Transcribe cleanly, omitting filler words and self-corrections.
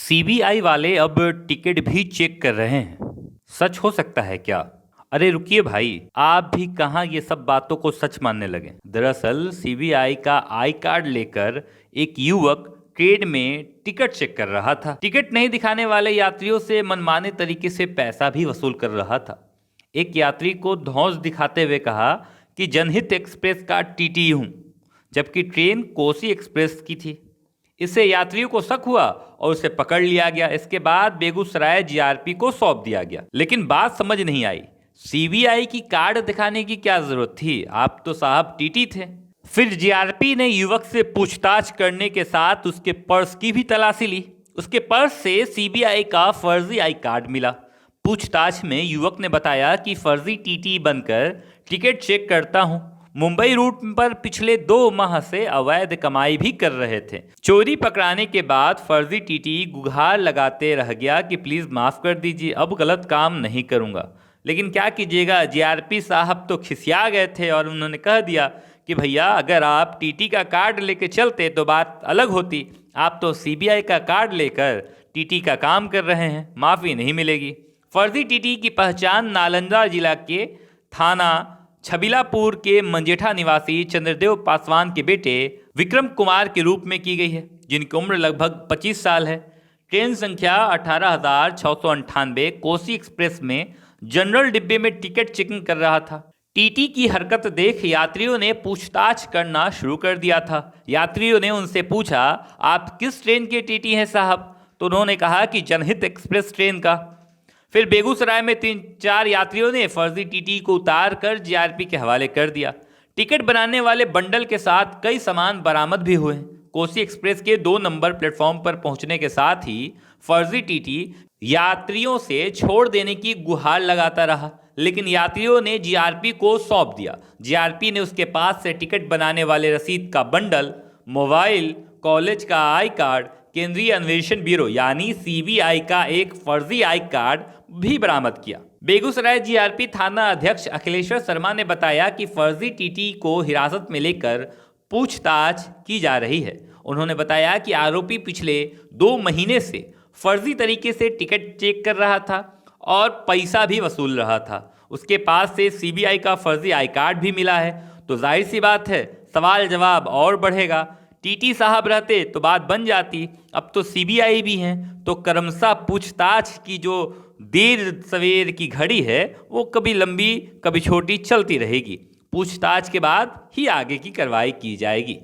CBI वाले अब ticket भी चेक कर रहे हैं। सच हो सकता है क्या? अरे रुकिए भाई, आप भी कहाँ ये सब बातों को सच मानने लगे। दरअसल सीबीआई का आई कार्ड लेकर एक युवक ट्रेन में टिकट चेक कर रहा था। टिकट नहीं दिखाने वाले यात्रियों से मनमाने तरीके से पैसा भी वसूल कर रहा था। एक यात्री को धौंस दिखाते हुए कहा कि जनहित एक्सप्रेस का टीटी हूं, जबकि ट्रेन कोसी एक्सप्रेस की थी। इससे यात्रियों को शक हुआ और उसे पकड़ लिया गया। इसके बाद बेगूसराय जीआरपी को सौंप दिया गया। लेकिन बात समझ नहीं आई, सीबीआई की कार्ड दिखाने की क्या जरूरत थी? आप तो साहब टीटी थे। फिर जीआरपी ने युवक से पूछताछ करने के साथ उसके पर्स की भी तलाशी ली। उसके पर्स से सीबीआई का फर्जी आई कार्ड मिला। पूछताछ में युवक ने बताया कि फर्जी टीटी बनकर टिकट चेक करता हूं, मुंबई रूट पर पिछले 2 माह से अवैध कमाई भी कर रहे थे। चोरी पकड़ाने के बाद फर्जी टीटी गुहार लगाते रह गया कि प्लीज माफ कर दीजिए, अब गलत काम नहीं करूंगा। लेकिन क्या कीजिएगा, जीआरपी साहब तो खिसिया गए थे और उन्होंने कह दिया कि भैया अगर आप टीटी का कार्ड लेके चलते तो बात अलग होती। आप तो सीबीआई का कार्ड लेकर टीटी का काम कर रहे हैं, माफी नहीं मिलेगी। फर्जी टीटी की पहचान नालंदा जिला के थाना छबिलापुर के मंजेठा निवासी चंद्रदेव पासवान के बेटे विक्रम कुमार के रूप में की गई है, जिनकी उम्र लगभग 25 साल है। ट्रेन संख्या 18,698 कोसी एक्सप्रेस में जनरल डिब्बे में टिकट चेकिंग कर रहा था। टीटी की हरकत देख यात्रियों ने पूछताछ करना शुरू कर दिया था। यात्रियों ने उनसे पूछा, आप किस ट्रेन के टीटी हैं साहब? तो उन्होंने कहा कि जनहित एक्सप्रेस ट्रेन का। फिर बेगूसराय में 3-4 यात्रियों ने फर्जी टीटी को उतार कर जीआरपी के हवाले कर दिया। टिकट बनाने वाले बंडल के साथ कई सामान बरामद भी हुए। कोसी एक्सप्रेस के 2 नंबर प्लेटफॉर्म पर पहुंचने के साथ ही फर्जी टीटी यात्रियों से छोड़ देने की गुहार लगाता रहा, लेकिन यात्रियों ने जीआरपी को सौंप दिया। जीआरपी ने उसके पास से टिकट बनाने वाले रसीद का बंडल, मोबाइल, कॉलेज का आई कार्ड, केंद्रीय अन्वेषण ब्यूरो यानी सीबीआई का एक फर्जी आई कार्ड भी बरामद किया। बेगूसराय जीआरपी थाना अध्यक्ष अखिलेश्वर शर्मा ने बताया कि फर्जी टीटी को हिरासत में लेकर पूछताछ की जा रही है। उन्होंने बताया कि आरोपी पिछले 2 महीने से फर्जी तरीके से टिकट चेक कर रहा था और पैसा भी वसूल रहा था। उसके पास से सीबीआई का फर्जी आई कार्ड भी मिला है। तो जाहिर सी बात है, सवाल जवाब और बढ़ेगा। टीटी साहब रहते तो बात बन जाती, अब तो सीबीआई भी हैं, तो क्रमशः पूछताछ की जो देर सवेर की घड़ी है वो कभी लंबी कभी छोटी चलती रहेगी। पूछताछ के बाद ही आगे की कार्रवाई की जाएगी।